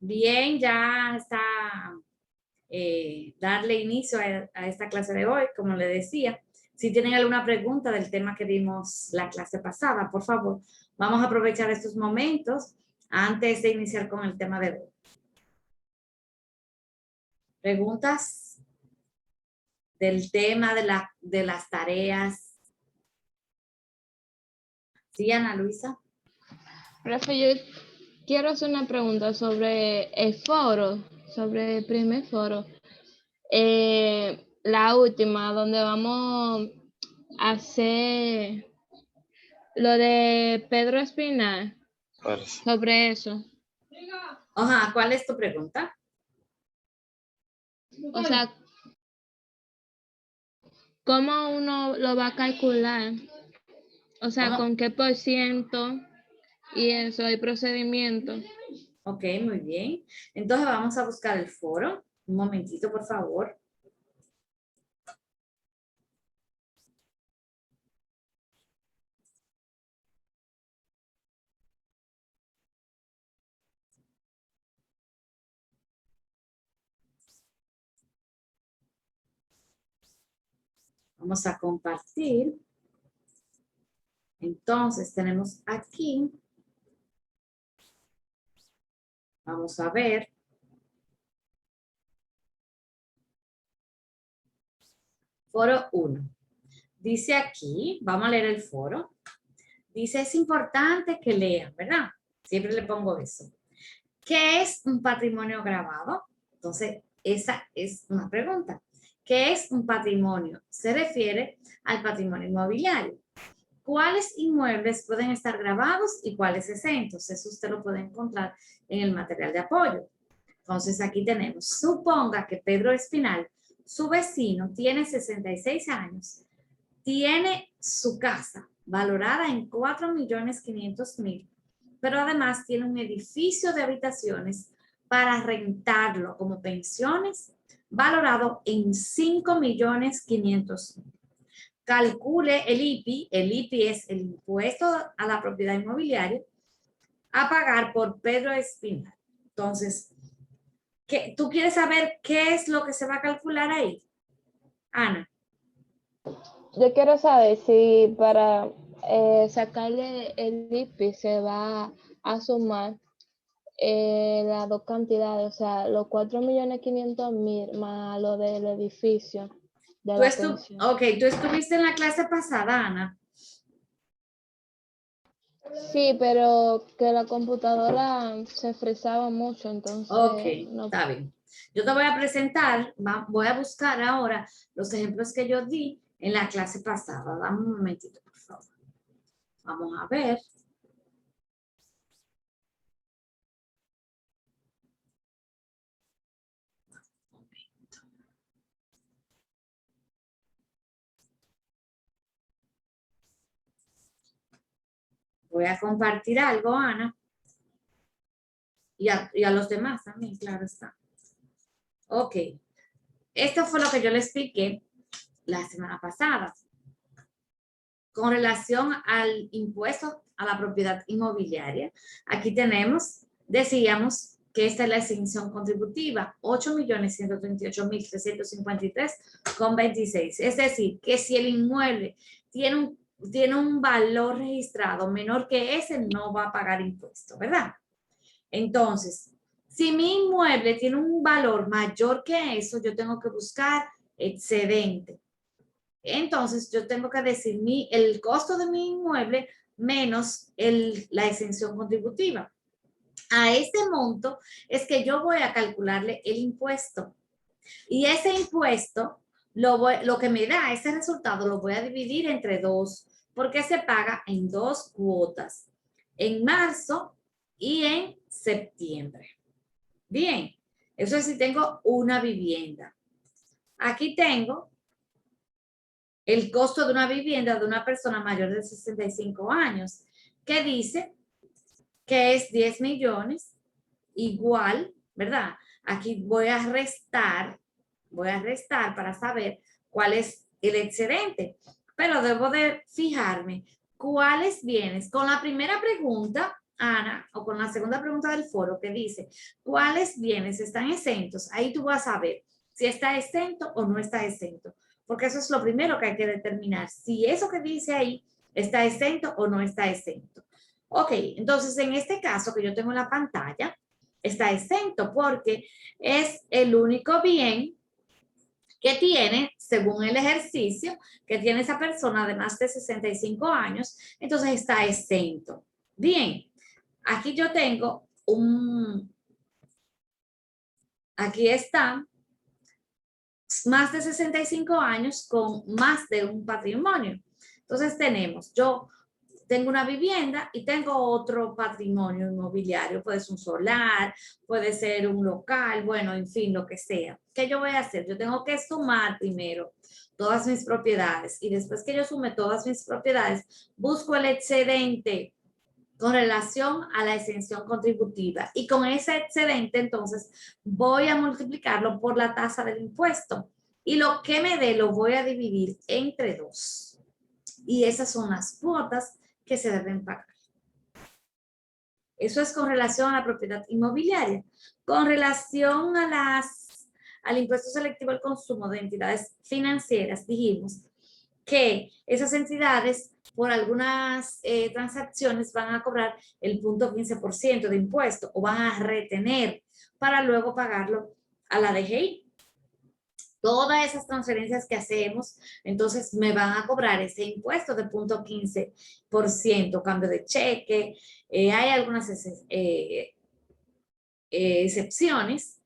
Bien, ya está darle inicio a esta clase de hoy, como le decía. Si tienen alguna pregunta del tema que vimos la clase pasada, por favor, vamos a aprovechar estos momentos antes de iniciar con el tema de hoy. ¿Preguntas del tema de las tareas? Sí, Ana Luisa. Profe, yo quiero hacer una pregunta sobre el foro, sobre el primer foro. La última, donde vamos a hacer lo de Pedro Espinal, sobre eso. Ajá, ¿cuál es tu pregunta? O sea, ¿cómo uno lo va a calcular? O sea, ¿con qué por ciento? Y eso, el procedimiento. Ok, muy bien. Entonces vamos a buscar el foro. Un momentito, por favor. Vamos a compartir. Entonces tenemos aquí. Vamos a ver. Foro 1. Dice aquí, vamos a leer el foro. Dice, es importante que lean, ¿verdad? Siempre le pongo eso. ¿Qué es un patrimonio grabado? Entonces, esa es una pregunta. ¿Qué es un patrimonio? Se refiere al patrimonio inmobiliario. ¿Cuáles inmuebles pueden estar grabados y cuáles exentos? Eso usted lo puede encontrar en el material de apoyo. Entonces, aquí tenemos, suponga que Pedro Espinal, su vecino, tiene 66 años, tiene su casa valorada en 4.500.000, pero además tiene un edificio de habitaciones para rentarlo como pensiones valorado en 5.500.000. Calcule el IPI es el impuesto a la propiedad inmobiliaria, a pagar por Pedro Espinal. Entonces, ¿tú quieres saber qué es lo que se va a calcular ahí? Ana. Yo quiero saber si para sacarle el IPI se va a sumar las dos cantidades, o sea, los 4.500.000 más lo del edificio de la pensión. Ok, tú estuviste en la clase pasada, Ana. Sí, pero que la computadora se frizaba mucho, entonces... Ok, no. está bien. Yo te voy a presentar, voy a buscar ahora los ejemplos que yo di en la clase pasada. Dame un momentito, por favor. Vamos a ver. Voy a compartir algo, Ana. Y a los demás también, claro está. Ok. Esto fue lo que yo le expliqué la semana pasada. Con relación al impuesto a la propiedad inmobiliaria, aquí tenemos, decíamos que esta es la exención contributiva, 8.138.353,26. Es decir, que si el inmueble tiene un valor registrado menor que ese, no va a pagar impuesto, ¿verdad? Entonces, si mi inmueble tiene un valor mayor que eso, yo tengo que buscar excedente. Entonces, yo tengo que decir el costo de mi inmueble menos la exención contributiva. A ese monto es que yo voy a calcularle el impuesto. Y ese impuesto, lo que me da ese resultado, lo voy a dividir entre dos, porque se paga en dos cuotas, en marzo y en septiembre. Bien, eso es si tengo una vivienda. Aquí tengo el costo de una vivienda de una persona mayor de 65 años, que dice que es 10 millones, igual, ¿verdad? Aquí voy a restar para saber cuál es el excedente, pero debo de fijarme cuáles bienes. Con la primera pregunta, Ana, o con la segunda pregunta del foro que dice, ¿cuáles bienes están exentos? Ahí tú vas a ver si está exento o no está exento. Porque eso es lo primero que hay que determinar. Si eso que dice ahí está exento o no está exento. Ok, entonces en este caso que yo tengo en la pantalla, está exento porque es el único bien que tiene, según el ejercicio, que tiene esa persona de más de 65 años, entonces está exento. Bien, aquí yo tengo aquí está, más de 65 años con más de un patrimonio. Entonces tenemos, yo tengo una vivienda y tengo otro patrimonio inmobiliario, puede ser un solar, puede ser un local, bueno, en fin, lo que sea. ¿Qué yo voy a hacer? Yo tengo que sumar primero todas mis propiedades y después que yo sume todas mis propiedades, busco el excedente con relación a la exención contributiva y con ese excedente entonces voy a multiplicarlo por la tasa del impuesto y lo que me dé lo voy a dividir entre 2 y esas son las cuotas que se deben pagar. Eso es con relación a la propiedad inmobiliaria. Con relación a al impuesto selectivo al consumo de entidades financieras, dijimos que esas entidades por algunas transacciones van a cobrar el 0.15% de impuesto o van a retener para luego pagarlo a la DGI. Todas esas transferencias que hacemos, entonces me van a cobrar ese impuesto de 0.15%, cambio de cheque, hay algunas excepciones,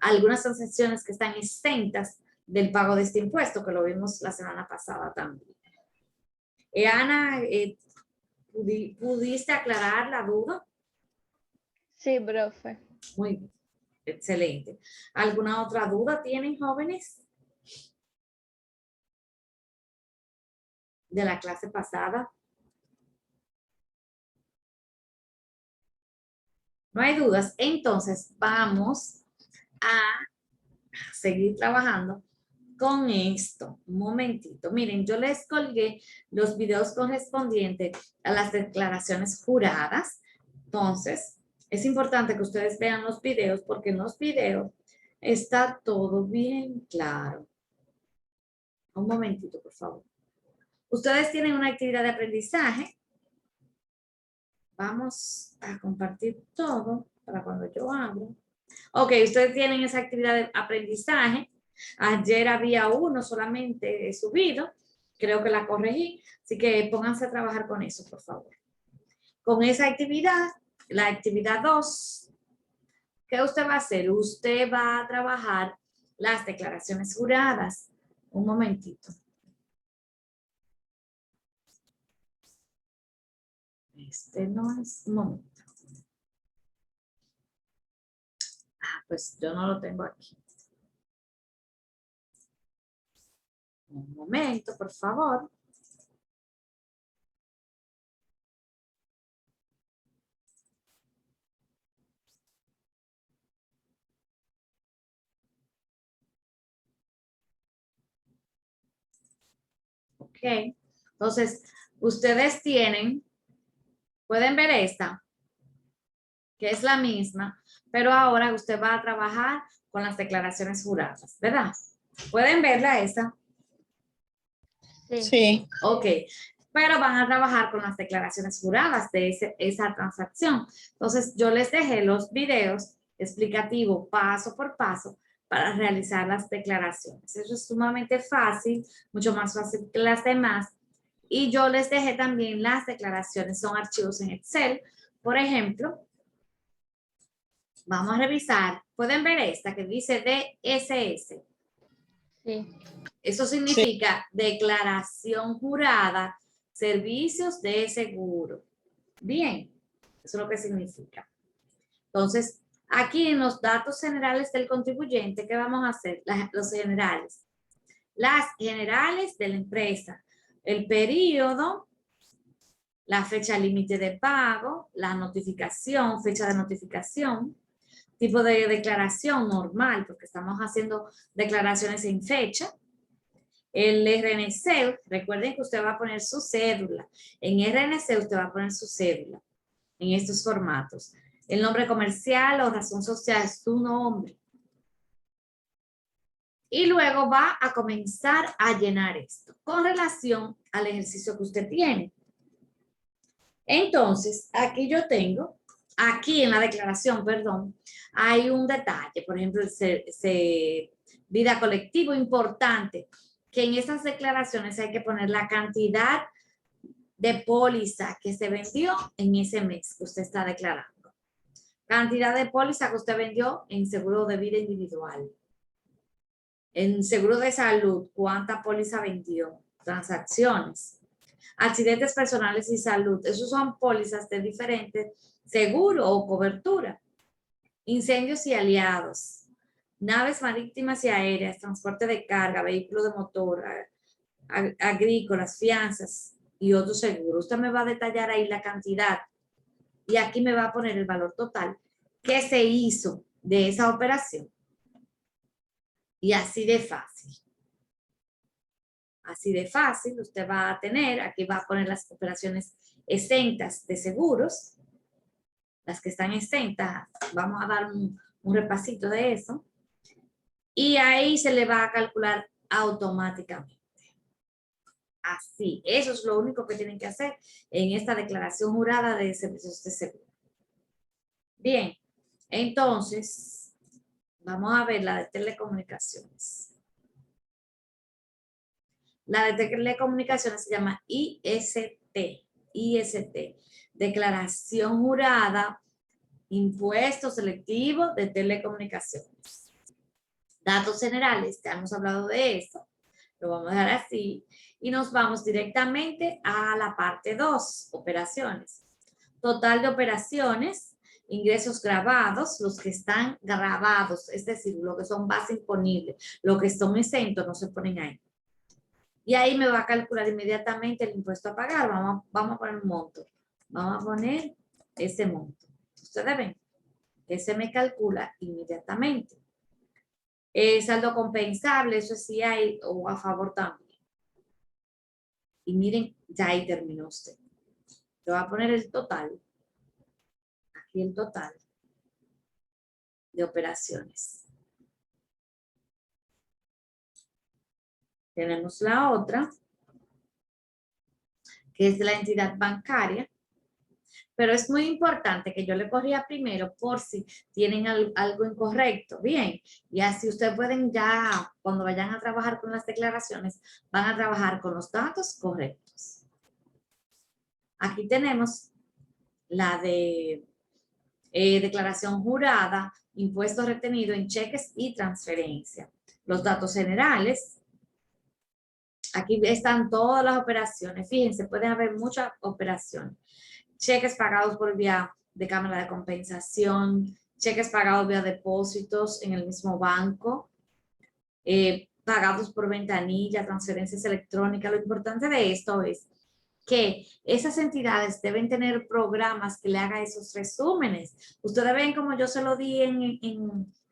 algunas transacciones que están exentas del pago de este impuesto, que lo vimos la semana pasada también. Ana, ¿pudiste aclarar la duda? Sí, profe. Muy bien, excelente. ¿Alguna otra duda tienen, jóvenes? De la clase pasada. No hay dudas. Entonces, vamos a seguir trabajando con esto. Un momentito. Miren, yo les colgué los videos correspondientes a las declaraciones juradas. Entonces, es importante que ustedes vean los videos porque en los videos está todo bien claro. Un momentito, por favor. Ustedes tienen una actividad de aprendizaje. Vamos a compartir todo para cuando yo abro. Ok, ustedes tienen esa actividad de aprendizaje. Ayer había uno solamente subido. Creo que la corregí. Así que pónganse a trabajar con eso, por favor. Con esa actividad, la actividad 2, ¿qué usted va a hacer? Usted va a trabajar las declaraciones juradas. Un momentito. Este no es un momento. Pues yo no lo tengo aquí. Un momento, por favor. Ok. Entonces, ustedes pueden ver esta, que es la misma, pero ahora usted va a trabajar con las declaraciones juradas, ¿verdad? ¿Pueden verla esa? Sí. Ok, pero van a trabajar con las declaraciones juradas de esa transacción. Entonces, yo les dejé los videos explicativos paso por paso para realizar las declaraciones. Eso es sumamente fácil, mucho más fácil que las demás. Y yo les dejé también las declaraciones, son archivos en Excel. Por ejemplo, vamos a revisar. Pueden ver esta que dice DSS. Sí. Eso significa declaración jurada, servicios de seguro. Bien, eso es lo que significa. Entonces, aquí en los datos generales del contribuyente, ¿qué vamos a hacer? Los generales. Las generales de la empresa. El periodo, la fecha límite de pago, la notificación, fecha de notificación, tipo de declaración normal, porque estamos haciendo declaraciones en fecha. El RNC, recuerden que usted va a poner su cédula. En RNC usted va a poner su cédula. en estos formatos. El nombre comercial o razón social es tu nombre. Y luego va a comenzar a llenar esto con relación al ejercicio que usted tiene. Entonces, aquí yo tengo, aquí en la declaración, perdón, hay un detalle, por ejemplo, vida colectivo importante, que en estas declaraciones hay que poner la cantidad de póliza que se vendió en ese mes que usted está declarando. Cantidad de póliza que usted vendió en seguro de vida individual. En seguro de salud, ¿cuánta póliza vendió? Transacciones. Accidentes personales y salud. Esos son pólizas de diferentes seguro o cobertura. Incendios y aliados. Naves marítimas y aéreas, transporte de carga, vehículo de motor, agrícolas, fianzas y otros seguros. Usted me va a detallar ahí la cantidad y aquí me va a poner el valor total que se hizo de esa operación. Y así de fácil. Así de fácil, usted va a tener, aquí va a poner las operaciones exentas de seguros, las que están exentas, vamos a dar un repasito de eso, y ahí se le va a calcular automáticamente. Así, eso es lo único que tienen que hacer en esta declaración jurada de servicios de seguro. Bien, entonces, vamos a ver la de telecomunicaciones. La de telecomunicaciones se llama IST, Declaración Jurada, Impuesto Selectivo de Telecomunicaciones. Datos generales, ya hemos hablado de eso, lo vamos a dejar así, y nos vamos directamente a la parte 2, operaciones. Total de operaciones, ingresos grabados, los que están grabados, es decir, lo que son base imponible, los que son exentos no se ponen ahí. Y ahí me va a calcular inmediatamente el impuesto a pagar. Vamos a poner un monto. Vamos a poner ese monto. Ustedes ven, ese me calcula inmediatamente. Saldo compensable, eso sí hay, o a favor también. Y miren, ya ahí terminó usted. Le voy a poner el total. Aquí el total de operaciones. Tenemos la otra, que es de la entidad bancaria. Pero es muy importante que yo le corría primero por si tienen algo incorrecto. Bien, y así ustedes pueden ya, cuando vayan a trabajar con las declaraciones, van a trabajar con los datos correctos. Aquí tenemos la de declaración jurada, impuesto retenido en cheques y transferencia. Los datos generales. Aquí están todas las operaciones. Fíjense, pueden haber muchas operaciones. Cheques pagados por vía de cámara de compensación, cheques pagados vía depósitos en el mismo banco, pagados por ventanilla, transferencias electrónicas. Lo importante de esto es que esas entidades deben tener programas que le hagan esos resúmenes. Ustedes ven como yo se lo di en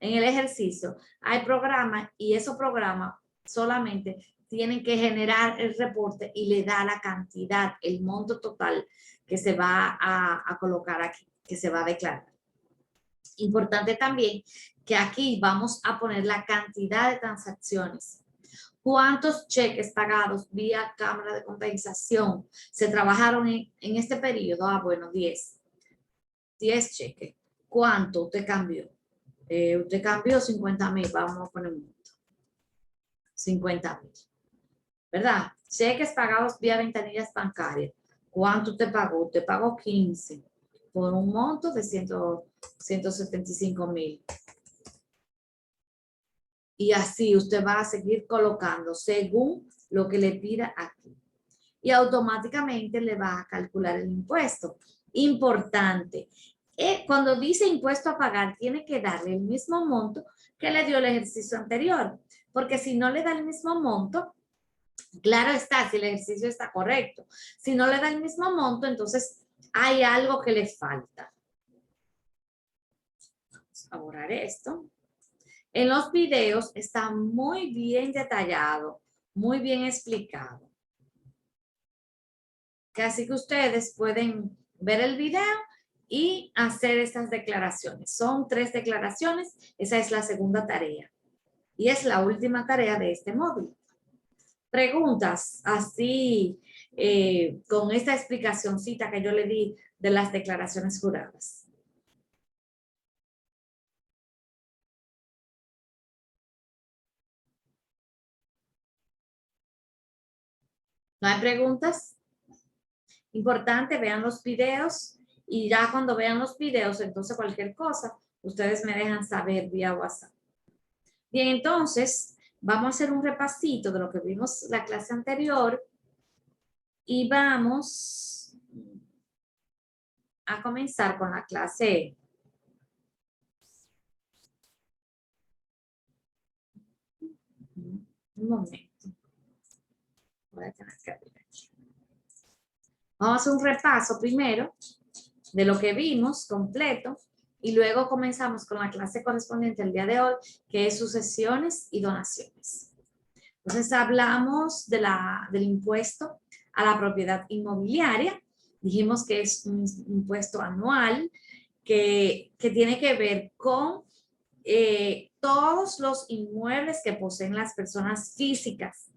el ejercicio. Hay programas y esos programas solamente tienen que generar el reporte y le da la cantidad, el monto total que se va a colocar aquí, que se va a declarar. Importante también que aquí vamos a poner la cantidad de transacciones. ¿Cuántos cheques pagados vía cámara de compensación se trabajaron en este periodo? Ah, bueno, 10. 10 cheques. ¿Cuánto usted cambió? Usted cambió 50,000, vamos a poner un monto. 50,000. ¿Verdad? Cheques pagados vía ventanillas bancarias. ¿Cuánto te pagó? Te pagó 15 por un monto de 175,000. Y así usted va a seguir colocando según lo que le pida aquí. Y automáticamente le va a calcular el impuesto. Importante. Cuando dice impuesto a pagar, tiene que darle el mismo monto que le dio el ejercicio anterior. Porque si no le da el mismo monto, claro está, si el ejercicio está correcto. Si no le da el mismo monto, entonces hay algo que le falta. Vamos a borrar esto. En los videos está muy bien detallado, muy bien explicado. Así que ustedes pueden ver el video y hacer estas declaraciones. Son 3 declaraciones, esa es la segunda tarea. Y es la última tarea de este módulo. Preguntas así, con esta explicacióncita que yo le di de las declaraciones juradas. ¿No hay preguntas? Importante, vean los videos y ya cuando vean los videos, entonces cualquier cosa, ustedes me dejan saber vía WhatsApp. Bien, entonces, vamos a hacer un repasito de lo que vimos la clase anterior y vamos a comenzar con la clase. Un momento. Voy a tener que abrir aquí. Vamos a hacer un repaso primero de lo que vimos completo y luego comenzamos con la clase correspondiente al día de hoy, que es sucesiones y donaciones. Entonces hablamos del impuesto a la propiedad inmobiliaria. Dijimos que es un impuesto anual que tiene que ver con todos los inmuebles que poseen las personas físicas.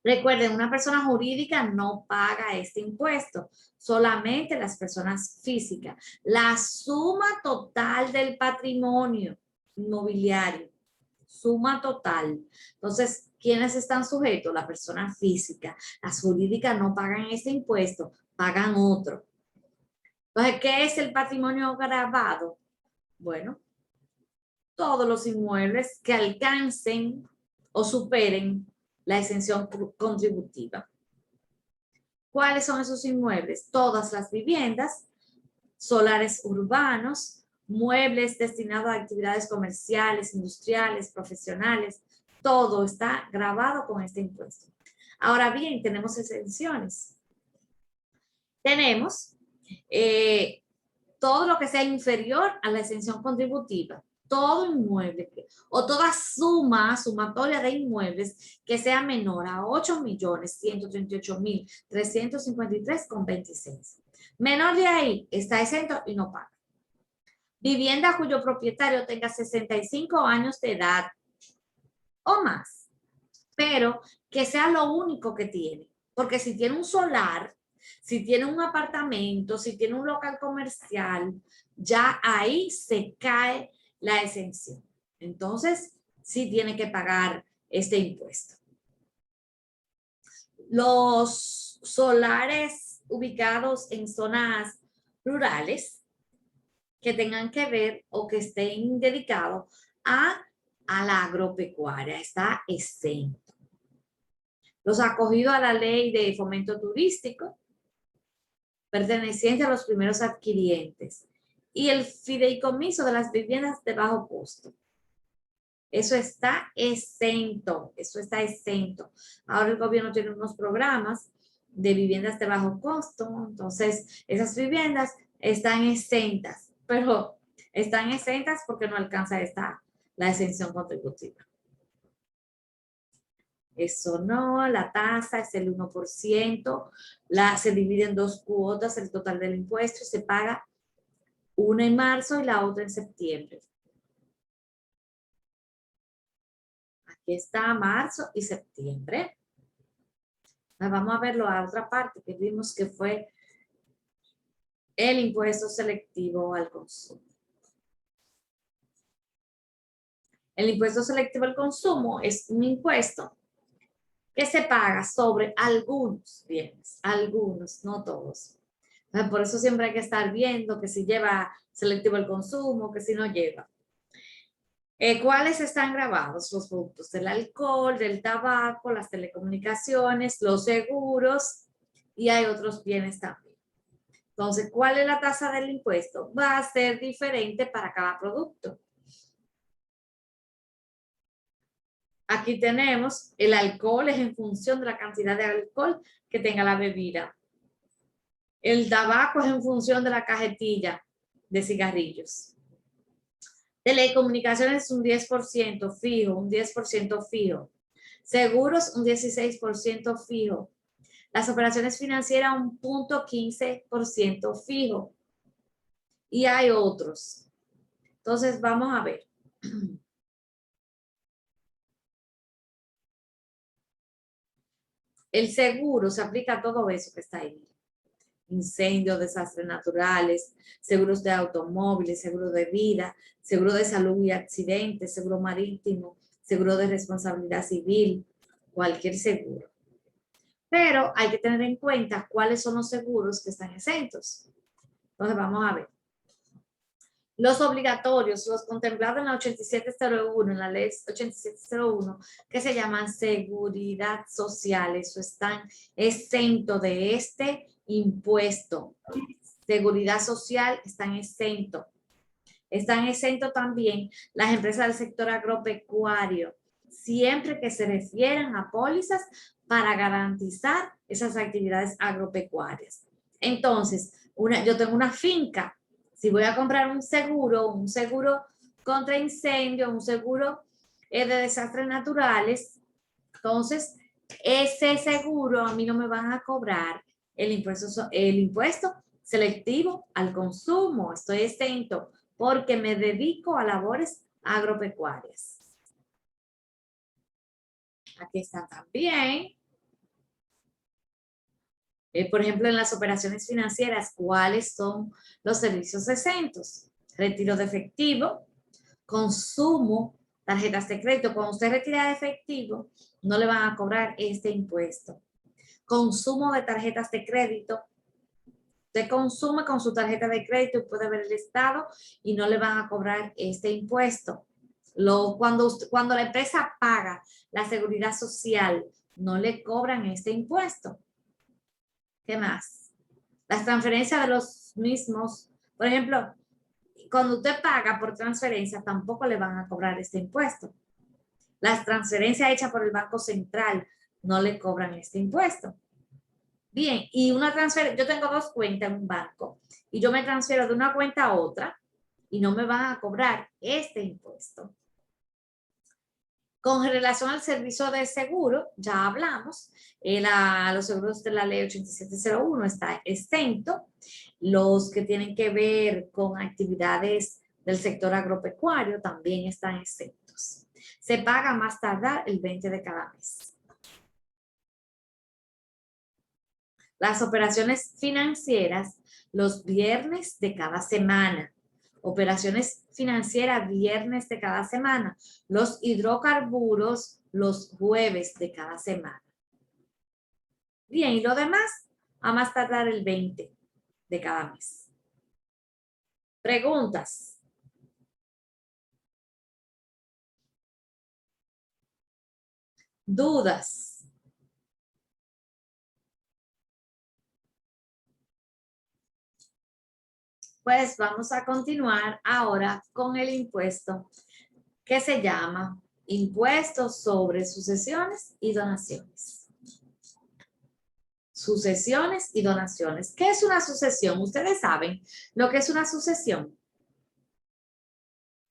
Recuerden, una persona jurídica no paga este impuesto, solamente las personas físicas. La suma total del patrimonio inmobiliario, suma total. Entonces, ¿quiénes están sujetos? La persona física. Las jurídicas no pagan este impuesto, pagan otro. Entonces, ¿qué es el patrimonio gravado? Bueno, todos los inmuebles que alcancen o superen la exención contributiva. ¿Cuáles son esos inmuebles? Todas las viviendas, solares urbanos, muebles destinados a actividades comerciales, industriales, profesionales, todo está grabado con este impuesto. Ahora bien, tenemos exenciones. Tenemos todo lo que sea inferior a la exención contributiva. Todo inmueble o toda sumatoria de inmuebles que sea menor a 8.138.353,26. Menor de ahí está exento y no paga. Vivienda cuyo propietario tenga 65 años de edad o más, pero que sea lo único que tiene. Porque si tiene un solar, si tiene un apartamento, si tiene un local comercial, ya ahí se cae la exención. Entonces, sí tiene que pagar este impuesto. Los solares ubicados en zonas rurales que tengan que ver o que estén dedicados a la agropecuaria, está exento. Los acogidos a la ley de fomento turístico, pertenecientes a los primeros adquirientes, y el fideicomiso de las viviendas de bajo costo. Eso está exento, eso está exento. Ahora el gobierno tiene unos programas de viviendas de bajo costo, entonces esas viviendas están exentas, pero están exentas porque no alcanza la exención contributiva. Eso no, la tasa es el 1%, se divide en 2 cuotas el total del impuesto y se paga una en marzo y la otra en septiembre. Aquí está marzo y septiembre. Vamos a verlo a otra parte que vimos que fue el impuesto selectivo al consumo. El impuesto selectivo al consumo es un impuesto que se paga sobre algunos bienes, algunos, no todos. Por eso siempre hay que estar viendo que si lleva selectivo al consumo, que si no lleva. ¿Cuáles están grabados? Los productos del alcohol, del tabaco, las telecomunicaciones, los seguros y hay otros bienes también. Entonces, ¿cuál es la tasa del impuesto? Va a ser diferente para cada producto. Aquí tenemos el alcohol es en función de la cantidad de alcohol que tenga la bebida. El tabaco es en función de la cajetilla de cigarrillos. Telecomunicaciones un 10% fijo, un 10% fijo. Seguros un 16% fijo. Las operaciones financieras un 0.15% fijo. y hay otros. Entonces, vamos a ver. El seguro se aplica a todo eso que está ahí. Incendios, desastres naturales, seguros de automóviles, seguro de vida, seguro de salud y accidentes, seguro marítimo, seguro de responsabilidad civil, cualquier seguro. Pero hay que tener en cuenta cuáles son los seguros que están exentos. Entonces vamos a ver. Los obligatorios, los contemplados en la 8701, en la ley 8701, que se llaman seguridad social, eso están exentos de este impuesto. Seguridad social están exentos. Están exentos también las empresas del sector agropecuario, siempre que se refieran a pólizas para garantizar esas actividades agropecuarias. Entonces, yo tengo una finca. Si voy a comprar un seguro contra incendio, un seguro de desastres naturales, entonces ese seguro a mí no me van a cobrar el impuesto selectivo al consumo. Estoy exento porque me dedico a labores agropecuarias. Aquí está también. Por ejemplo, en las operaciones financieras, ¿cuáles son los servicios exentos? Retiro de efectivo, consumo, tarjetas de crédito. Cuando usted retira de efectivo, no le van a cobrar este impuesto. Consumo de tarjetas de crédito. Usted consume con su tarjeta de crédito y puede ver el estado y no le van a cobrar este impuesto. Cuando la empresa paga la seguridad social, no le cobran este impuesto. ¿Qué más? Las transferencias de los mismos, por ejemplo, cuando usted paga por transferencia, tampoco le van a cobrar este impuesto. Las transferencias hechas por el Banco Central no le cobran este impuesto. Bien, y una transferencia, yo tengo dos cuentas en un banco y yo me transfiero de una cuenta a otra y no me van a cobrar este impuesto. Con relación al servicio de seguro, ya hablamos, los seguros de la ley 8701 está exento. Los que tienen que ver con actividades del sector agropecuario también están exentos. Se paga más tardar el 20 de cada mes. Las operaciones financieras los viernes de cada semana. Operaciones financieras viernes de cada semana. Los hidrocarburos los jueves de cada semana. Bien, y lo demás a más tardar el 20 de cada mes. Preguntas. Dudas. Pues vamos a continuar ahora con el impuesto que se llama Impuesto sobre Sucesiones y Donaciones. Sucesiones y donaciones. ¿Qué es una sucesión? Ustedes saben lo que es una sucesión.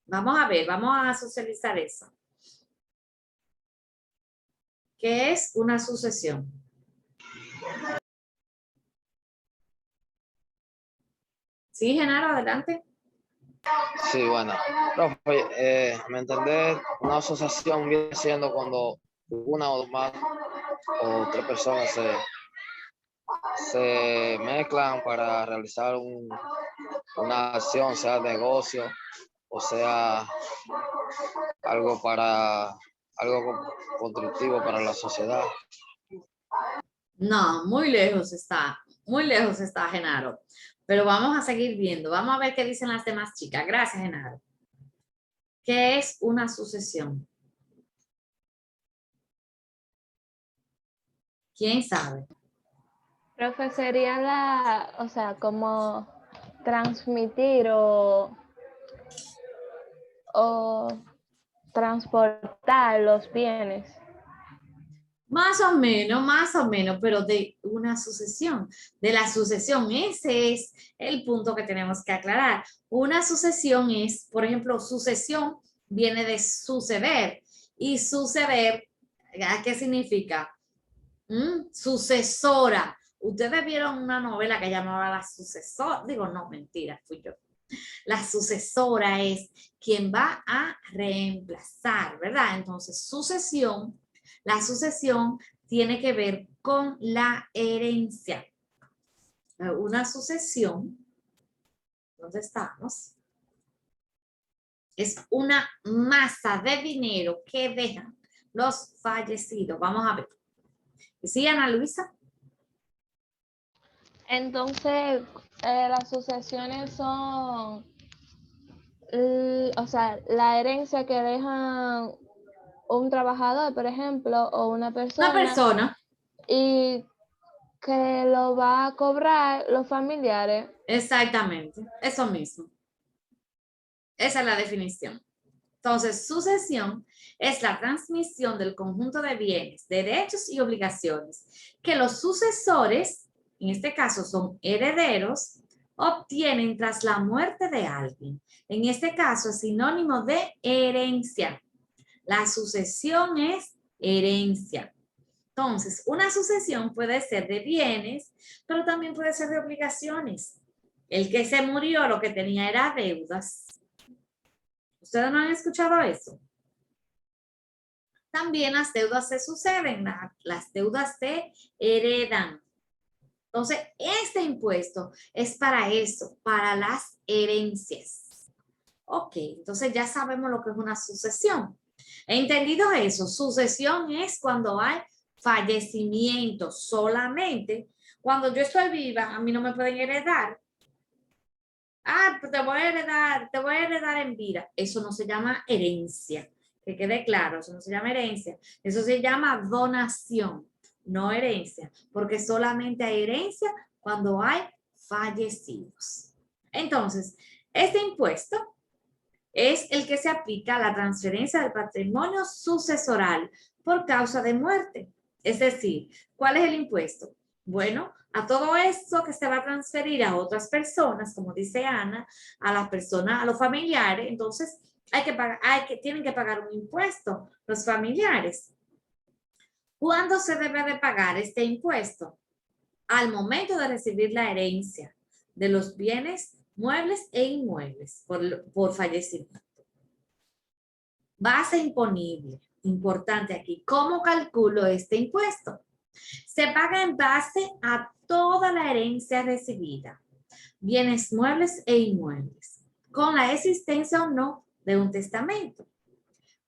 Vamos a ver, vamos a socializar eso. ¿Qué es una sucesión? Sí, Genaro, adelante. Sí, bueno. Profe, me entender, una asociación viene siendo cuando una o más o tres personas se mezclan para realizar una acción, sea negocio o sea algo constructivo para la sociedad. No, muy lejos está, Genaro. Pero vamos a seguir viendo, vamos a ver qué dicen las demás chicas. Gracias, Genaro. ¿Qué es una sucesión? ¿Quién sabe? Profe, sería o sea, como transmitir o transportar los bienes. Más o menos, pero de una sucesión, de la sucesión. Ese es el punto que tenemos que aclarar. Una sucesión es, por ejemplo, sucesión viene de suceder. Y suceder, ¿qué significa? Sucesora. Ustedes vieron una novela que llamaba La Sucesora. Digo, no, mentira, fui yo. La sucesora es quien va a reemplazar, ¿verdad? Entonces, sucesión, la sucesión tiene que ver con la herencia. Una sucesión, ¿dónde estamos? Es una masa de dinero que dejan los fallecidos. Vamos a ver. ¿Sí, Ana Luisa? Entonces, las sucesiones son, o sea, la herencia que dejan un trabajador, por ejemplo, o una Una persona, persona. y que lo va a cobrar los familiares. Exactamente, eso mismo. Esa es la definición. Entonces, sucesión es la transmisión del conjunto de bienes, derechos y obligaciones que los sucesores, en este caso son herederos, obtienen tras la muerte de alguien. En este caso es sinónimo de herencia. La sucesión es herencia. Entonces, una sucesión puede ser de bienes, pero también puede ser de obligaciones. El que se murió lo que tenía era deudas. ¿Ustedes no han escuchado eso? También las deudas se suceden, las deudas se heredan. Entonces, este impuesto es para eso, para las herencias. Ok, entonces ya sabemos lo que es una sucesión. Entendido eso, sucesión es cuando hay fallecimiento solamente. Cuando yo estoy viva, a mí no me pueden heredar. Ah, pues te voy a heredar en vida. Eso no se llama herencia. Que quede claro, eso no se llama herencia. Eso se llama donación, no herencia. Porque solamente hay herencia cuando hay fallecidos. Entonces, este impuesto es el que se aplica a la transferencia del patrimonio sucesoral por causa de muerte. Es decir, ¿cuál es el impuesto? Bueno, a todo esto que se va a transferir a otras personas, como dice Ana, a las personas, a los familiares, entonces tienen que pagar un impuesto los familiares. ¿Cuándo se debe de pagar este impuesto? Al momento de recibir la herencia de los bienes muebles e inmuebles por fallecimiento. Base imponible, importante aquí. ¿Cómo calculo este impuesto? Se paga en base a toda la herencia recibida, bienes muebles e inmuebles, con la existencia o no de un testamento,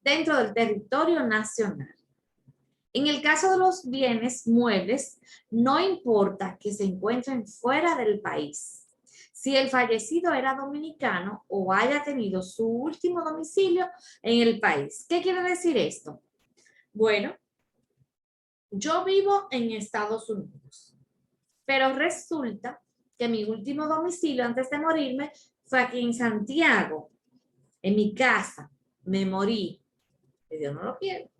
dentro del territorio nacional. En el caso de los bienes muebles, no importa que se encuentren fuera del país. Si el fallecido era dominicano o haya tenido su último domicilio en el país. ¿Qué quiere decir esto? Bueno, yo vivo en Estados Unidos, pero resulta que mi último domicilio antes de morirme fue aquí en Santiago, en mi casa. Me morí, que Dios no lo quiere.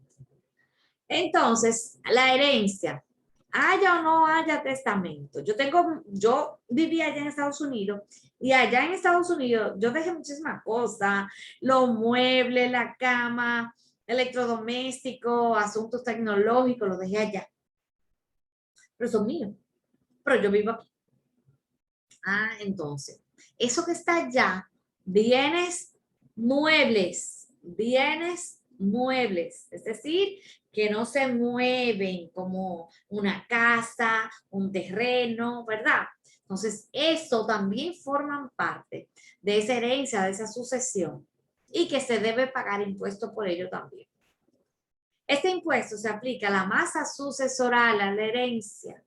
Entonces, la herencia, haya o no haya testamento. Yo vivía allá en Estados Unidos y allá en Estados Unidos yo dejé muchísimas cosas, los muebles, la cama, electrodomésticos, asuntos tecnológicos, los dejé allá. Pero son míos, pero yo vivo aquí. Ah, entonces, eso que está allá, bienes muebles, es decir, que no se mueven como una casa, un terreno, ¿verdad? Entonces, eso también forman parte de esa herencia, de esa sucesión, y que se debe pagar impuesto por ello también. Este impuesto se aplica a la masa sucesoral, a la herencia,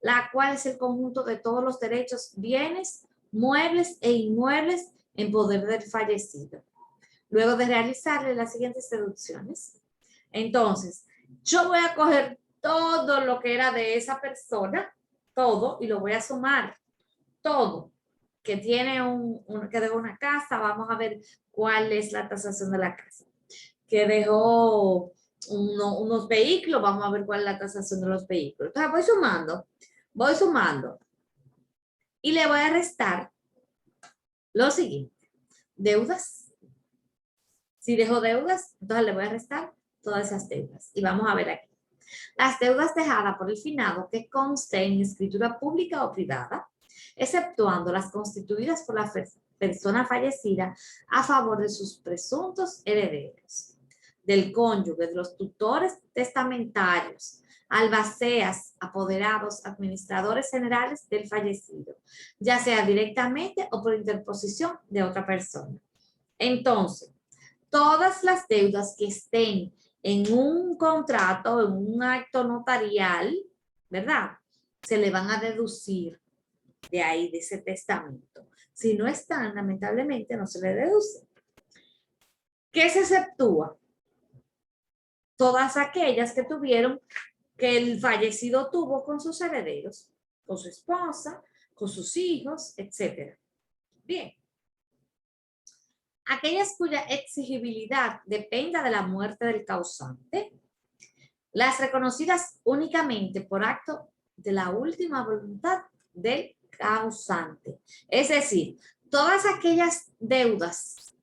la cual es el conjunto de todos los derechos, bienes, muebles e inmuebles en poder del fallecido. Luego de realizarle las siguientes deducciones. Entonces, yo voy a coger todo lo que era de esa persona, todo, y lo voy a sumar, todo, que tiene que dejó una casa, vamos a ver cuál es la tasación de la casa. Que dejó unos vehículos, vamos a ver cuál es la tasación de los vehículos. Entonces, voy sumando y le voy a restar lo siguiente. Deudas. Si dejo deudas, entonces le voy a restar todas esas deudas. Y vamos a ver aquí. Las deudas dejadas por el finado que consten en escritura pública o privada, exceptuando las constituidas por la persona fallecida a favor de sus presuntos herederos, del cónyuge, de los tutores testamentarios, albaceas, apoderados, administradores generales del fallecido, ya sea directamente o por interposición de otra persona. Entonces, todas las deudas que estén en un contrato, en un acto notarial, ¿verdad? Se le van a deducir de ahí, de ese testamento. Si no están, lamentablemente, no se le deduce. ¿Qué se exceptúa? Todas aquellas que tuvieron, que el fallecido tuvo con sus herederos, con su esposa, con sus hijos, etc. Bien. Aquellas cuya exigibilidad dependa de la muerte del causante, las reconocidas únicamente por acto de la última voluntad del causante. Es decir, todas aquellas deudas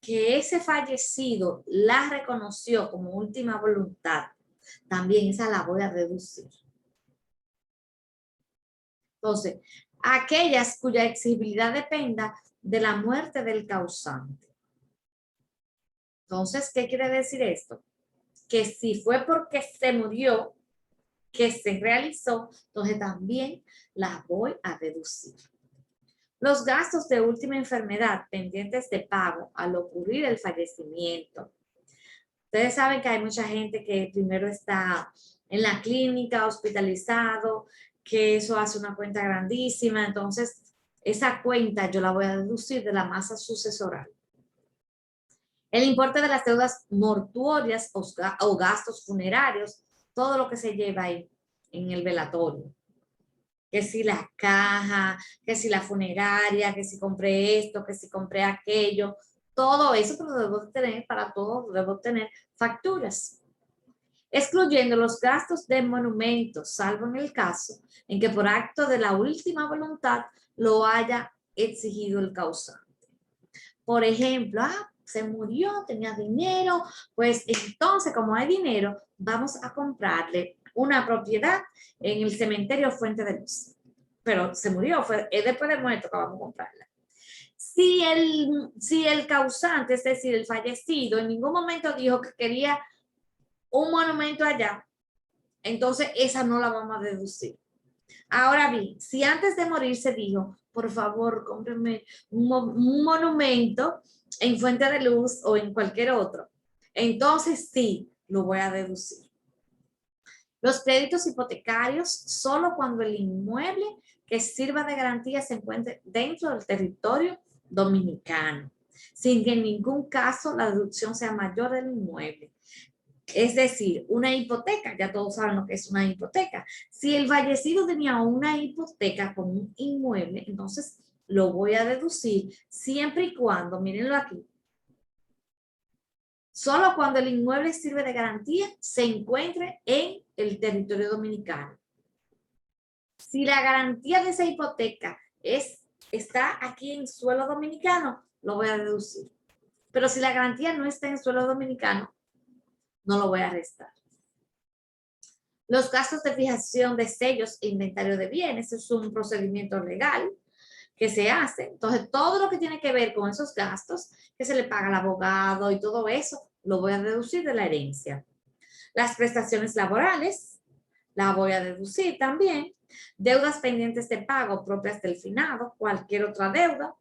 que ese fallecido las reconoció como última voluntad, también esa la voy a deducir. Entonces, aquellas cuya exigibilidad dependa de la muerte del causante. Entonces, ¿qué quiere decir esto? Que si fue porque se murió, que se realizó, entonces también las voy a deducir. Los gastos de última enfermedad pendientes de pago al ocurrir el fallecimiento. Ustedes saben que hay mucha gente que primero está en la clínica, hospitalizado, que eso hace una cuenta grandísima, entonces esa cuenta yo la voy a deducir de la masa sucesoral. El importe de las deudas mortuorias o gastos funerarios, todo lo que se lleva ahí en el velatorio. Que si la caja, que si la funeraria, que si compré esto, que si compré aquello, todo eso, pero debo tener, para todo debo tener facturas. Excluyendo los gastos de monumentos, salvo en el caso en que por acto de la última voluntad lo haya exigido el causante. Por ejemplo, se murió, tenía dinero, pues entonces como hay dinero, vamos a comprarle una propiedad en el cementerio Fuente de Luz. Pero se murió, es después de muerto que vamos a comprarla. Si el causante, es decir, el fallecido, en ningún momento dijo que quería un monumento allá, entonces esa no la vamos a deducir. Ahora bien, si antes de morir se dijo, por favor, cómprenme un monumento en Fuente de Luz o en cualquier otro, entonces sí, lo voy a deducir. Los créditos hipotecarios solo cuando el inmueble que sirva de garantía se encuentre dentro del territorio dominicano, sin que en ningún caso la deducción sea mayor del inmueble. Es decir, una hipoteca, ya todos saben lo que es una hipoteca. Si el fallecido tenía una hipoteca con un inmueble, entonces lo voy a deducir siempre y cuando, mírenlo aquí, solo cuando el inmueble sirve de garantía se encuentre en el territorio dominicano. Si la garantía de esa hipoteca está aquí en suelo dominicano, lo voy a deducir. Pero si la garantía no está en suelo dominicano, no lo voy a restar. Los gastos de fijación de sellos e inventario de bienes es un procedimiento legal que se hace. Entonces, todo lo que tiene que ver con esos gastos, que se le paga al abogado y todo eso, lo voy a deducir de la herencia. Las prestaciones laborales, la voy a deducir también. Deudas pendientes de pago propias del finado, cualquier otra deuda.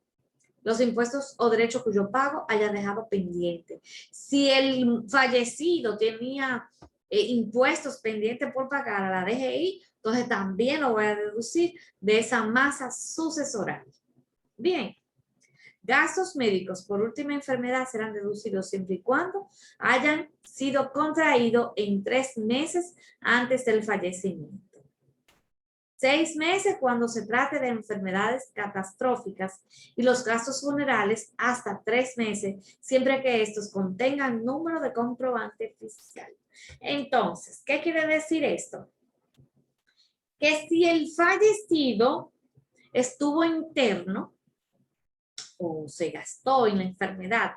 Los impuestos o derechos cuyo pago haya dejado pendiente. Si el fallecido tenía impuestos pendientes por pagar a la DGI, entonces también lo voy a deducir de esa masa sucesoral. Bien, gastos médicos por última enfermedad serán deducidos siempre y cuando hayan sido contraídos en 3 meses antes del fallecimiento. 6 meses cuando se trate de enfermedades catastróficas y los gastos funerales hasta 3 meses, siempre que estos contengan número de comprobante fiscal. Entonces, ¿qué quiere decir esto? Que si el fallecido estuvo interno o se gastó en la enfermedad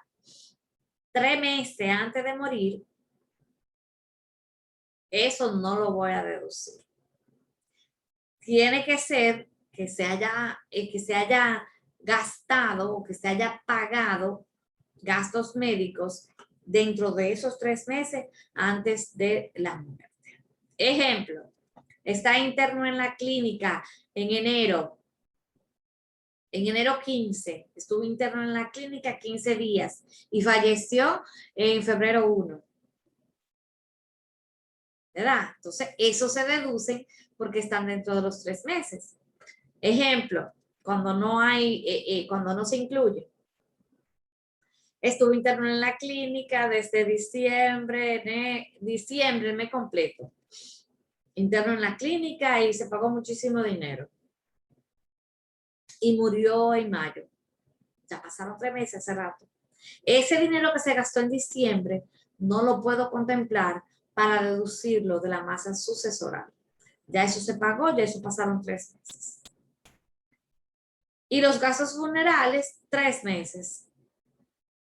3 meses antes de morir, eso no lo voy a deducir. Tiene que ser que se haya gastado o que se haya pagado gastos médicos dentro de esos 3 meses antes de la muerte. Ejemplo, está interno en la clínica en enero 15, estuvo interno en la clínica 15 días y falleció en febrero 1. ¿Verdad? Entonces, eso se deduce porque están dentro de los 3 meses. Ejemplo, cuando no se incluye. Estuvo interno en la clínica desde diciembre, el mes completo. Interno en la clínica y se pagó muchísimo dinero. Y murió en mayo. Ya pasaron 3 meses hace rato. Ese dinero que se gastó en diciembre no lo puedo contemplar para deducirlo de la masa sucesoral. Ya eso se pagó, ya eso pasaron 3 meses. Y los gastos funerales, 3 meses.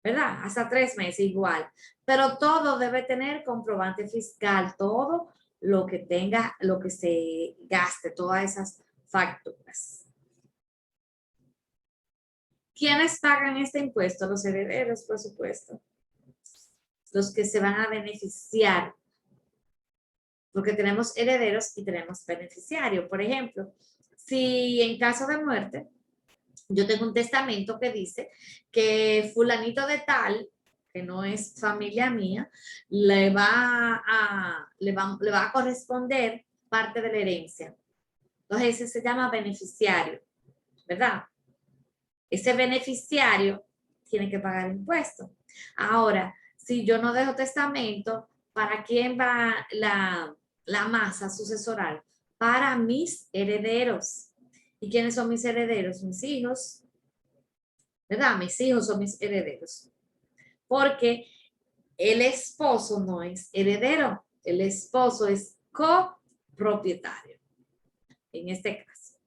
¿Verdad? Hasta 3 meses igual. Pero todo debe tener comprobante fiscal, todo lo que tenga, lo que se gaste, todas esas facturas. ¿Quiénes pagan este impuesto? Los herederos, por supuesto. Los que se van a beneficiar. Porque tenemos herederos y tenemos beneficiarios. Por ejemplo, si en caso de muerte, yo tengo un testamento que dice que fulanito de tal, que no es familia mía, le va a corresponder parte de la herencia. Entonces ese se llama beneficiario, ¿verdad? Ese beneficiario tiene que pagar impuestos. Ahora, si yo no dejo testamento, ¿para quién va la masa sucesoral? Para mis herederos. ¿Y quiénes son mis herederos? Mis hijos, ¿verdad? Mis hijos son mis herederos. Porque el esposo no es heredero, el esposo es copropietario, en este caso.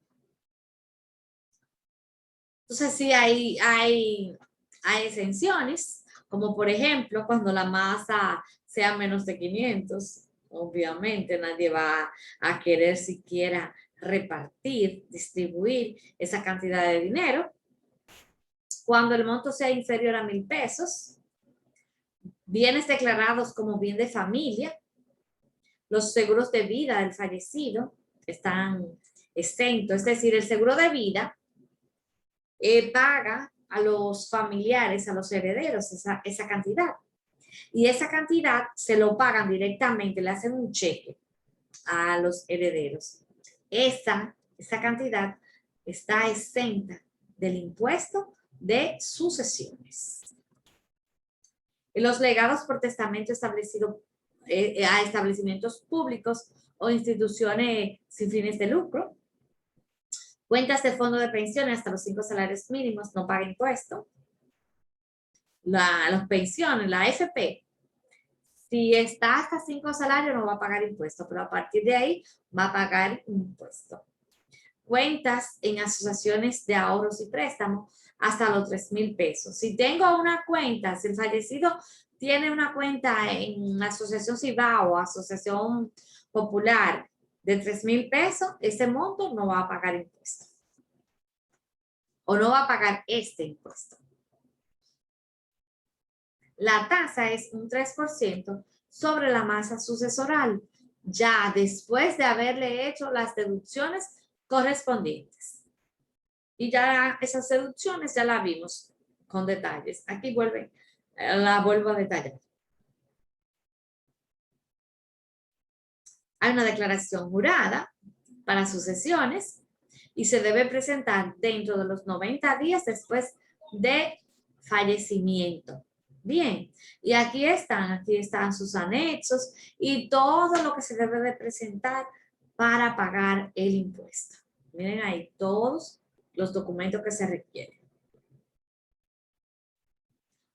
Entonces sí hay exenciones, como por ejemplo cuando la masa sea menos de 500, obviamente nadie va a querer siquiera repartir, distribuir esa cantidad de dinero. Cuando el monto sea inferior a 1,000 pesos, bienes declarados como bien de familia, los seguros de vida del fallecido están exentos, es decir, el seguro de vida paga a los familiares, a los herederos esa cantidad. Y esa cantidad se lo pagan directamente, le hacen un cheque a los herederos. Esa cantidad está exenta del impuesto de sucesiones. Los legados por testamento establecido a establecimientos públicos o instituciones sin fines de lucro. Cuentas de fondo de pensiones hasta los 5 salarios mínimos no paga impuesto. Las pensiones, la AFP, si está hasta 5 salarios no va a pagar impuesto, pero a partir de ahí va a pagar impuesto. Cuentas en asociaciones de ahorros y préstamos hasta los 3,000 pesos. Si tengo una cuenta, si el fallecido tiene una cuenta en la asociación Cibao o asociación popular de 3,000 pesos, ese monto no va a pagar impuesto. O no va a pagar este impuesto. La tasa es un 3% sobre la masa sucesoral, ya después de haberle hecho las deducciones correspondientes. Y ya esas deducciones ya las vimos con detalles. Aquí la vuelvo a detallar. Hay una declaración jurada para sucesiones y se debe presentar dentro de los 90 días después de fallecimiento. Bien, y aquí están sus anexos y todo lo que se debe de presentar para pagar el impuesto. Miren ahí todos los documentos que se requieren.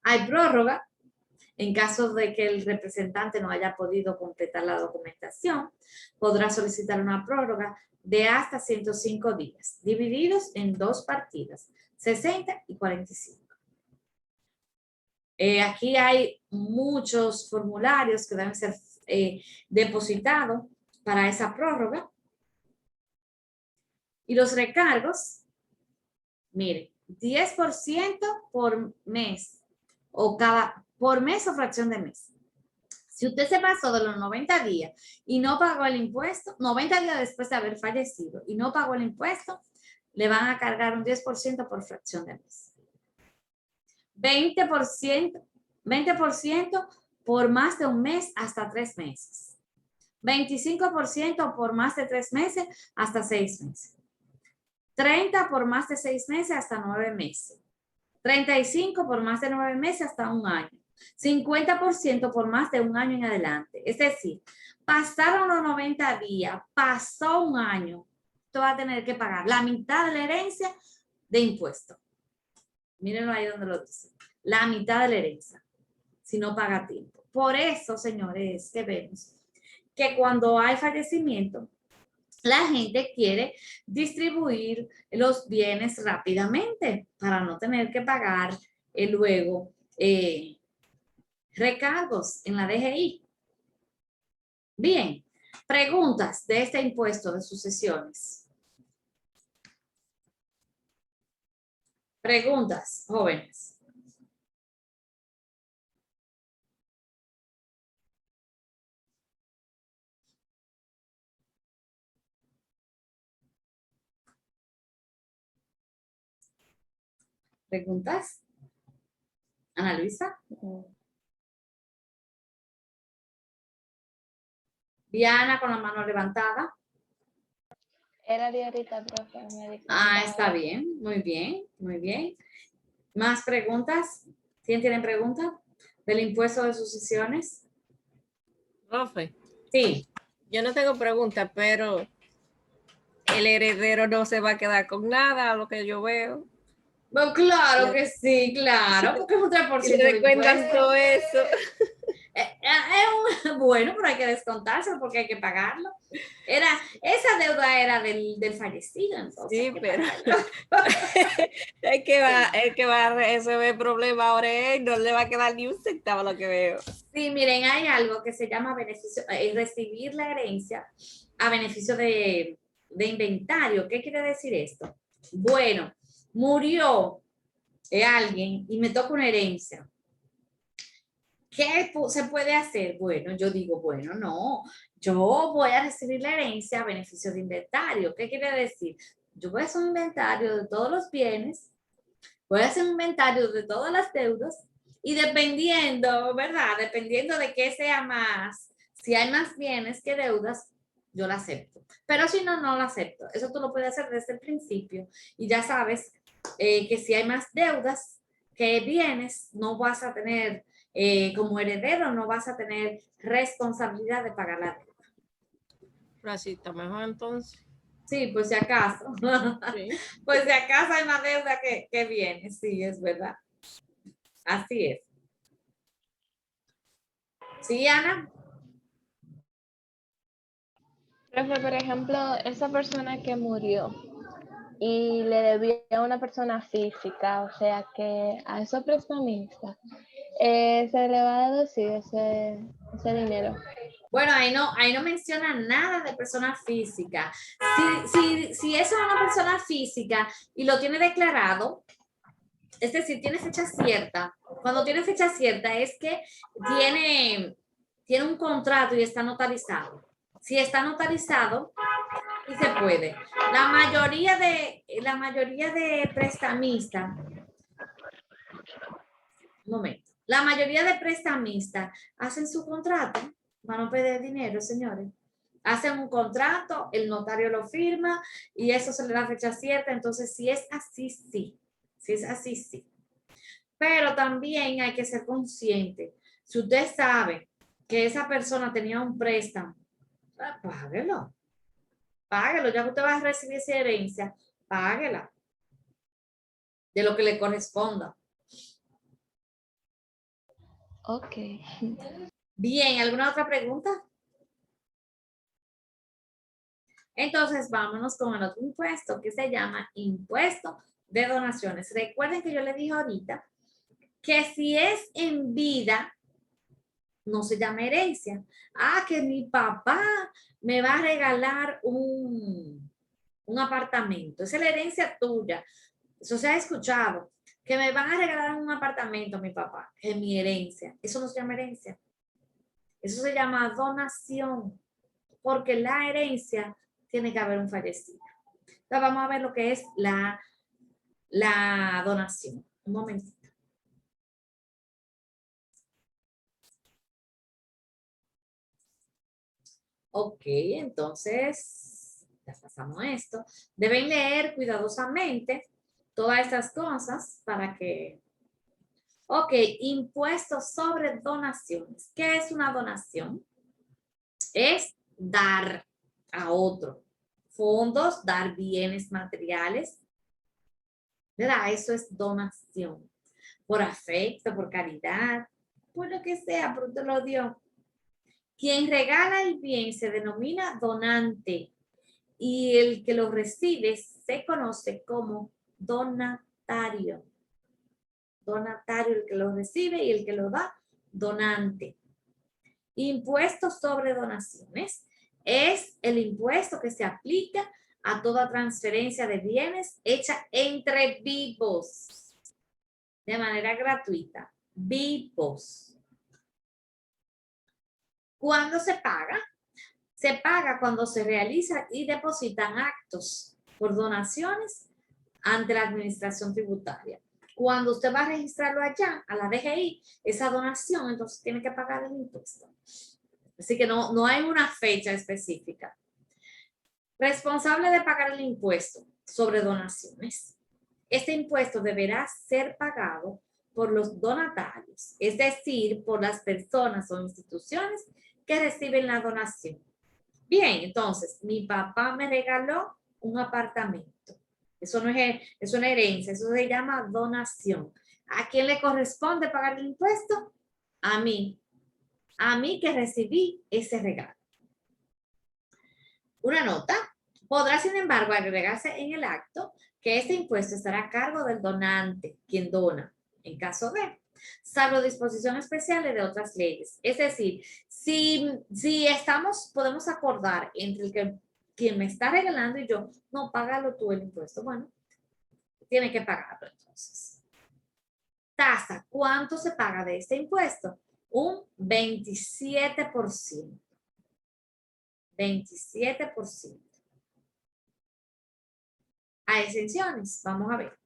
Hay prórroga en caso de que el representante no haya podido completar la documentación. Podrá solicitar una prórroga de hasta 105 días, divididos en 2 partidas, 60 y 45. Aquí hay muchos formularios que deben ser depositados para esa prórroga. Y los recargos, miren, 10% por mes o por mes o fracción de mes. Si usted se pasó de los 90 días y no pagó el impuesto, 90 días después de haber fallecido y no pagó el impuesto, le van a cargar un 10% por fracción de mes. 20% por más de un mes hasta 3 meses. 25% por más de 3 meses hasta 6 meses. 30% por más de 6 meses hasta 9 meses. 35% por más de 9 meses hasta 1 año. 50% por más de 1 año en adelante. Es decir, pasaron los 90 días, pasó 1 año, tú vas a tener que pagar la mitad de la herencia de impuesto. Mírenlo ahí donde lo dice. La mitad de la herencia, si no paga a tiempo. Por eso, señores, que vemos que cuando hay fallecimiento, la gente quiere distribuir los bienes rápidamente para no tener que pagar luego recargos en la DGI. Bien, preguntas de este impuesto de sucesiones. Preguntas, jóvenes. ¿Preguntas? Ana Luisa. Diana con la mano levantada. Era de ahorita, profe. Está bien, muy bien, muy bien. ¿Más preguntas? ¿Quién tiene preguntas del impuesto de sucesiones? Profe, Sí. yo no tengo preguntas, pero el heredero no se va a quedar con nada, a lo que yo veo. Bueno, claro que sí, claro, porque es un 3% Si de le cuentan impuesto. todo eso. Bueno, pero hay que descontárselo porque hay que pagarlo. Esa deuda era del fallecido, entonces. Sí, pero el que va a resolver el problema ahora es él, no le va a quedar ni un centavo a lo que veo. Sí, miren, hay algo que se llama beneficio, recibir la herencia a beneficio de inventario. ¿Qué quiere decir esto? Bueno, murió alguien y me toca una herencia. ¿Qué se puede hacer? Bueno, yo digo, bueno, no, yo voy a recibir la herencia a beneficio de inventario. ¿Qué quiere decir? Yo voy a hacer un inventario de todos los bienes, voy a hacer un inventario de todas las deudas y dependiendo, ¿verdad? Dependiendo de qué sea más, si hay más bienes que deudas, yo la acepto. Pero si no, no la acepto. Eso tú lo puedes hacer desde el principio y ya sabes que si hay más deudas que bienes, no vas a tener, como heredero, no vas a tener responsabilidad de pagar la deuda. Pero así está mejor entonces. Sí, pues si acaso. Sí. Pues si acaso hay más deuda que bienes, sí, es verdad. Así es. ¿Sí, Ana? Profe, por ejemplo, esa persona que murió y le debía a una persona física, o sea que a esos prestamistas se le va a deducir ese dinero. Bueno, ahí no menciona nada de persona física. Si eso es una persona física y lo tiene declarado, es decir, tiene fecha cierta. Cuando tiene fecha cierta es que tiene un contrato y está notarizado. Si está notarizado, sí se puede. La mayoría de prestamistas, un momento, la mayoría de prestamistas hacen su contrato, van a pedir dinero, señores. Hacen un contrato, el notario lo firma y eso se le da fecha cierta. Entonces, si es así, sí. Si es así, sí. Pero también hay que ser consciente. Si usted sabe que esa persona tenía un préstamo, páguelo. Páguelo. Ya que usted va a recibir esa herencia, páguela. De lo que le corresponda. Ok. Bien, ¿alguna otra pregunta? Entonces, vámonos con el otro impuesto que se llama impuesto de donaciones. Recuerden que yo le dije ahorita que si es en vida, no se llama herencia. Que mi papá me va a regalar un apartamento. Esa es la herencia tuya. Eso se ha escuchado. Que me van a regalar un apartamento, mi papá, que es mi herencia. Eso no se llama herencia. Eso se llama donación. Porque la herencia tiene que haber un fallecido. Entonces vamos a ver lo que es la donación. Un momentito. Ok, entonces, ya pasamos esto. Deben leer cuidadosamente todas estas cosas para que... Ok, impuestos sobre donaciones. ¿Qué es una donación? Es dar a otro fondos, dar bienes materiales, ¿verdad? Eso es donación. Por afecto, por caridad, por lo que sea, pero te lo dio. Quien regala el bien se denomina donante y el que lo recibe se conoce como donatario. Donatario, el que lo recibe, y el que lo da, donante. Impuesto sobre donaciones es el impuesto que se aplica a toda transferencia de bienes hecha entre vivos de manera gratuita. Vivos. ¿Cuándo se paga? Se paga cuando se realizan y depositan actos por donaciones ante la administración tributaria. Cuando usted va a registrarlo allá, a la DGI, esa donación, entonces tiene que pagar el impuesto. Así que no hay una fecha específica. Responsable de pagar el impuesto sobre donaciones. Este impuesto deberá ser pagado por los donatarios, es decir, por las personas o instituciones que reciben la donación. Bien, entonces, mi papá me regaló un apartamento. Eso no es una herencia, eso se llama donación. ¿A quién le corresponde pagar el impuesto? A mí. A mí que recibí ese regalo. Una nota. Podrá, sin embargo, agregarse en el acto que este impuesto estará a cargo del donante, quien dona, en caso de, salvo disposiciones especiales de otras leyes. Es decir, si podemos acordar entre el que quien me está regalando y yo, no, págalo tú el impuesto. Bueno, tiene que pagarlo entonces. Tasa, ¿cuánto se paga de este impuesto? Un 27%. 27%. A exenciones, vamos a ver.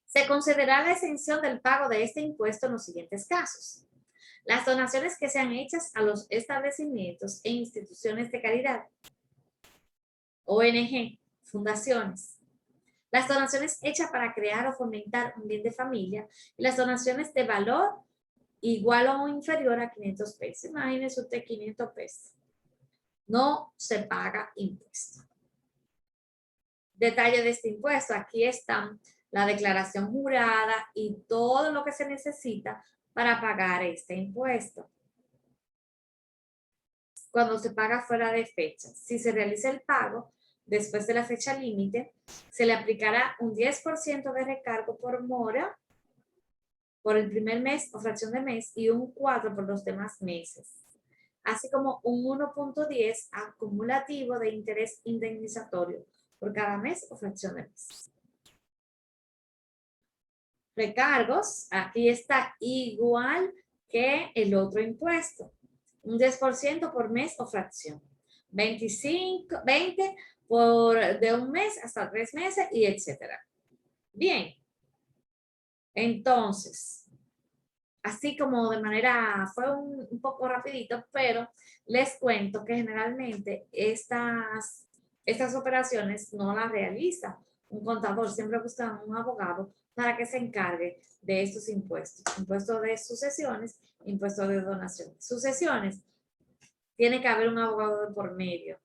Se concederá la exención del pago de este impuesto en los siguientes casos. Las donaciones que sean hechas a los establecimientos e instituciones de caridad, ONG, fundaciones. Las donaciones hechas para crear o fomentar un bien de familia y las donaciones de valor igual o inferior a 500 pesos. Imagínese usted 500 pesos. No se paga impuesto. Detalle de este impuesto. Aquí están la declaración jurada y todo lo que se necesita para pagar este impuesto. Cuando se paga fuera de fecha, si se realiza el pago después de la fecha límite, se le aplicará un 10% de recargo por mora por el primer mes o fracción de mes y un 4% por los demás meses, así como un 1.10 acumulativo de interés indemnizatorio por cada mes o fracción de mes. Recargos, aquí está igual que el otro impuesto. Un 10% por mes o fracción. 20 de un mes hasta 3 meses y etcétera. Bien. Entonces, así como de manera, fue un poco rapidito, pero les cuento que generalmente estas operaciones no las realiza un contador, siempre buscan un abogado para que se encargue de estos impuestos. Impuestos de sucesiones, impuestos de donaciones. Sucesiones, tiene que haber un abogado de por medio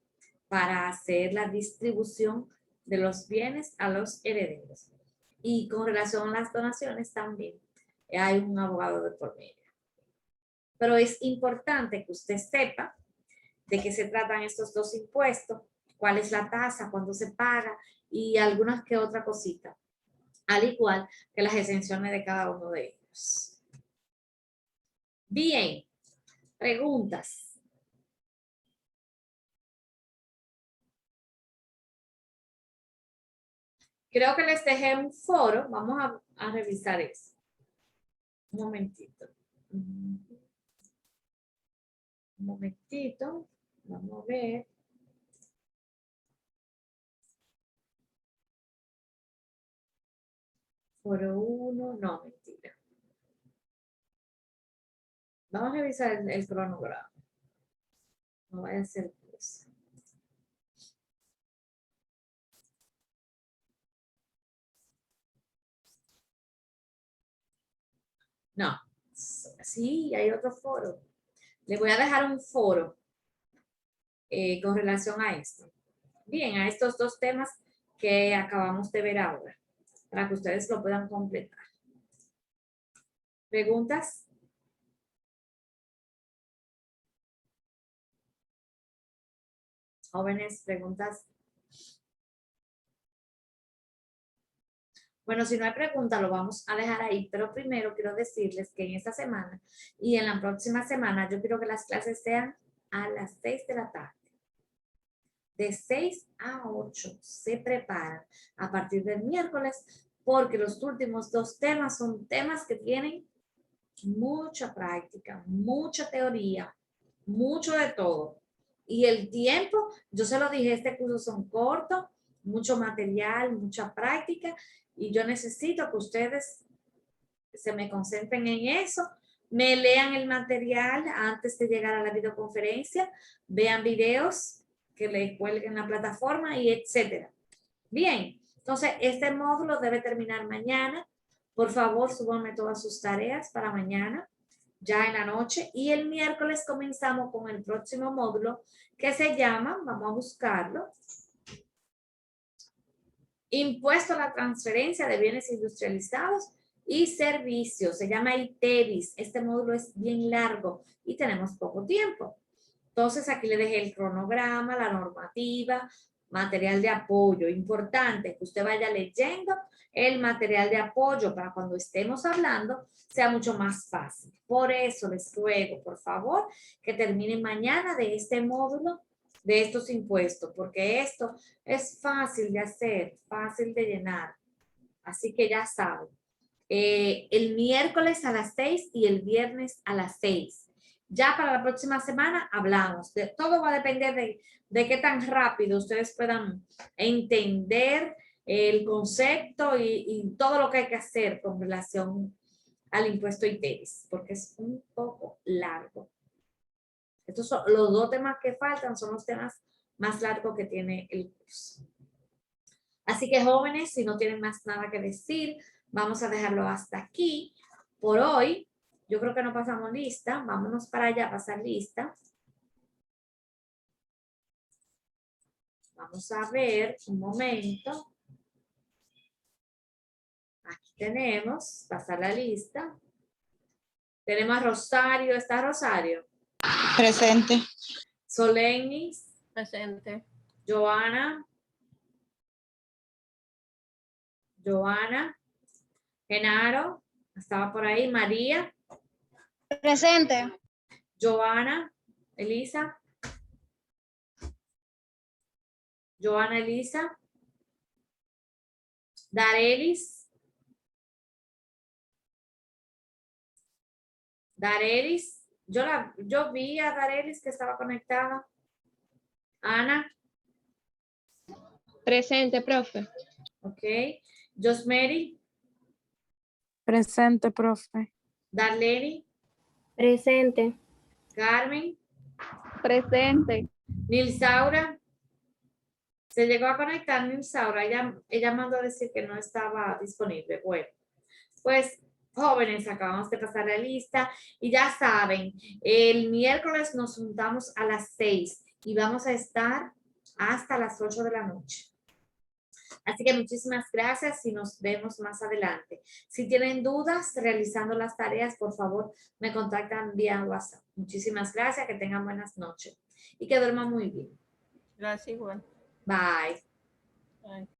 para hacer la distribución de los bienes a los herederos. Y con relación a las donaciones también hay un abogado de por medio. Pero es importante que usted sepa de qué se tratan estos dos impuestos, cuál es la tasa, cuándo se paga y algunas que otra cosita, al igual que las exenciones de cada uno de ellos. Bien, preguntas. Creo que les dejé un foro. Vamos a revisar eso. Un momentito. Un momentito. Vamos a ver. Foro 1. No, mentira. Vamos a revisar el cronograma. No vaya a ser cosa. No. Sí, hay otro foro. Le voy a dejar un foro con relación a esto. Bien, a estos dos temas que acabamos de ver ahora, para que ustedes lo puedan completar. ¿Preguntas? Jóvenes, preguntas. Bueno, si no hay pregunta, lo vamos a dejar ahí, pero primero quiero decirles que en esta semana y en la próxima semana yo quiero que las clases sean a las 6 de la tarde. De 6 a 8 se preparan a partir del miércoles porque los últimos dos temas son temas que tienen mucha práctica, mucha teoría, mucho de todo. Y el tiempo, yo se lo dije, este curso son cortos, mucho material, mucha práctica, y yo necesito que ustedes se me concentren en eso, me lean el material antes de llegar a la videoconferencia, vean videos que les cuelguen en la plataforma y etcétera. Bien, entonces este módulo debe terminar mañana. Por favor, súbanme todas sus tareas para mañana, ya en la noche. Y el miércoles comenzamos con el próximo módulo que se llama, vamos a buscarlo, Impuesto a la transferencia de bienes industrializados y servicios. Se llama ITEVIS. Este módulo es bien largo y tenemos poco tiempo. Entonces aquí le dejé el cronograma, la normativa, material de apoyo. Importante que usted vaya leyendo el material de apoyo para cuando estemos hablando sea mucho más fácil. Por eso les ruego, por favor, que terminen mañana de este módulo de estos impuestos, porque esto es fácil de hacer, fácil de llenar. Así que ya saben, el miércoles a las 6 y el viernes a las 6. Ya para la próxima semana hablamos. Todo va a depender de qué tan rápido ustedes puedan entender el concepto y todo lo que hay que hacer con relación al impuesto ITEVIS, porque es un poco largo. Estos son los dos temas que faltan, son los temas más largos que tiene el curso. Así que jóvenes, si no tienen más nada que decir, vamos a dejarlo hasta aquí. Por hoy, yo creo que no pasamos lista. Vámonos para allá a pasar lista. Vamos a ver un momento. Aquí tenemos, pasar la lista. Tenemos a Rosario, ¿está Rosario? Presente. Solenis, Presente. Joana, Genaro, estaba por ahí, María, Presente. Joana, Elisa, Darelis, yo vi a Darelis que estaba conectada. Ana, Presente, profe. ok. Josmeri, Presente, profe. Darlene, Presente. Carmen, Presente. Nilsaura. Se llegó a conectar Nilsaura, ella mandó a decir que no estaba disponible. Bueno, pues jóvenes, acabamos de pasar la lista y ya saben, el miércoles nos juntamos a las 6 y vamos a estar hasta las 8 de la noche. Así que muchísimas gracias y nos vemos más adelante. Si tienen dudas realizando las tareas, por favor, me contactan vía WhatsApp. Muchísimas gracias, que tengan buenas noches y que duerman muy bien. Gracias igual. Bye. Bye.